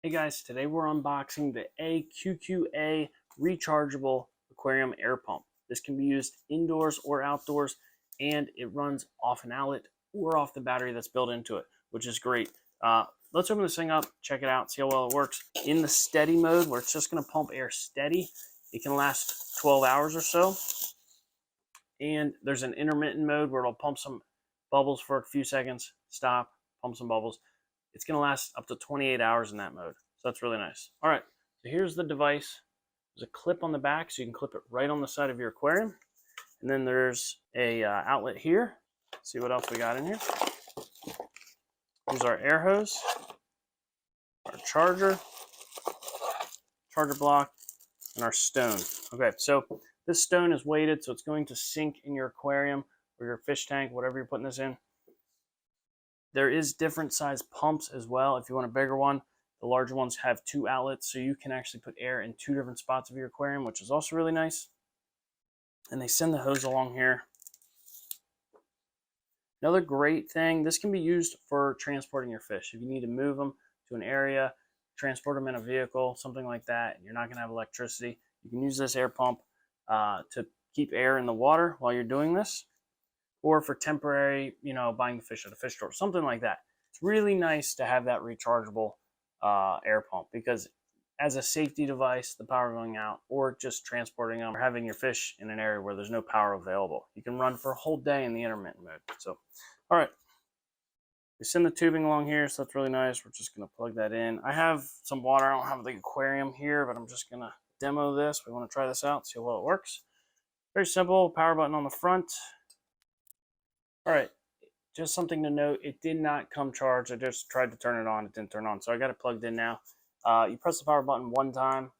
Hey guys, today we're unboxing the AQQA Rechargeable Aquarium Air Pump. This can be used indoors or outdoors, and it runs off an outlet or off the battery that's built into it, which is great. Let's open this thing up, check it out, see how well it works. In the steady mode, where it's just going to pump air steady, it can last 12 hours or so. And there's an intermittent mode where it'll pump some bubbles for a few seconds, stop, pump some bubbles. It's going to last up to 28 hours in that mode. So that's really nice. All right, so here's the device. There's a clip on the back, so you can clip it right on the side of your aquarium. And then there's a outlet here. Let's see what else we got in here. Here's our air hose, our charger block, and our stone. Okay, so this stone is weighted, so it's going to sink in your aquarium or your fish tank, whatever you're putting this in. There is different size pumps as well. If you want a bigger one, the larger ones have 2 outlets, so you can actually put air in 2 different spots of your aquarium, which is also really nice. And they send the hose along here. Another great thing, this can be used for transporting your fish. If you need to move them to an area, transport them in a vehicle, something like that, and you're not going to have electricity, you can use this air pump to keep air in the water while you're doing this, or for temporary, buying the fish at a fish store, something like that. It's really nice to have that rechargeable air pump, because as a safety device, the power going out, or just transporting them, or having your fish in an area where there's no power available, you can run for a whole day in the intermittent mode. So, all right, we send the tubing along here, so that's really nice. We're just gonna plug that in. I have some water. I don't have the aquarium here, but I'm just gonna demo this. We want to try this out, see how well it works. Very simple, power button on the front. All right, just something to note, it did not come charged. I just tried to turn it on, it didn't turn on, so I got it plugged in now. You press the power button one time.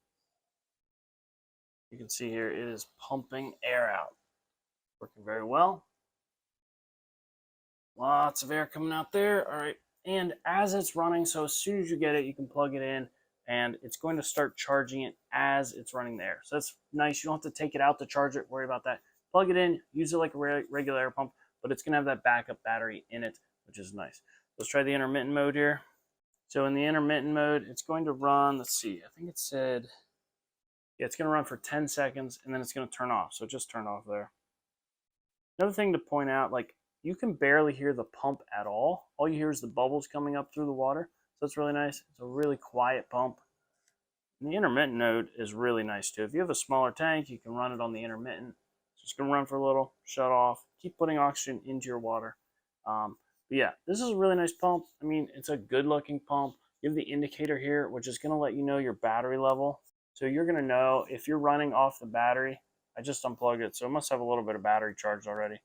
You can see here it is pumping air out. Working very well. Lots of air coming out there. All right, and as it's running, so as soon as you get it, you can plug it in, and it's going to start charging it as it's running there. So that's nice. You don't have to take it out to charge it, worry about that. Plug it in, use it like a regular air pump, but it's going to have that backup battery in it, which is nice. Let's try the intermittent mode here. So in the intermittent mode, it's going to run, let's see, I think it said, yeah, it's going to run for 10 seconds, and then it's going to turn off. So it just turned off there. Another thing to point out, like, you can barely hear the pump at all. All you hear is the bubbles coming up through the water. So it's really nice. It's a really quiet pump. And the intermittent mode is really nice too. If you have a smaller tank, you can run it on the intermittent. Just gonna run for a little, shut off, keep putting oxygen into your water. But yeah, this is a really nice pump. I mean, it's a good looking pump. You have the indicator here, which is gonna let you know your battery level. So you're gonna know if you're running off the battery. I just unplugged it, so it must have a little bit of battery charged already.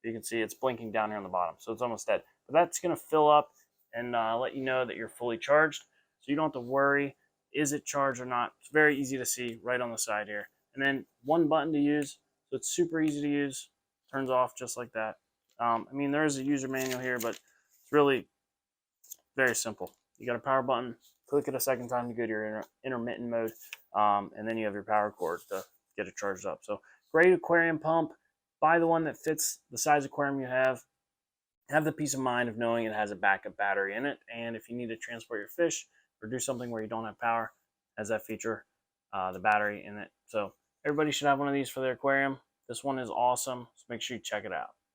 You can see it's blinking down here on the bottom, so it's almost dead. But that's gonna fill up and let you know that you're fully charged. So you don't have to worry, is it charged or not? It's very easy to see right on the side here. And then one button to use. So it's super easy to use, turns off just like that. I mean, there is a user manual here, but it's really very simple. You got a power button, click it a second time to go to your intermittent mode, and then you have your power cord to get it charged up. So great aquarium pump. Buy the one that fits the size aquarium you have. Have the peace of mind of knowing it has a backup battery in it, and if you need to transport your fish or do something where you don't have power, it has that feature, the battery in it. So everybody should have one of these for their aquarium. This one is awesome, so make sure you check it out.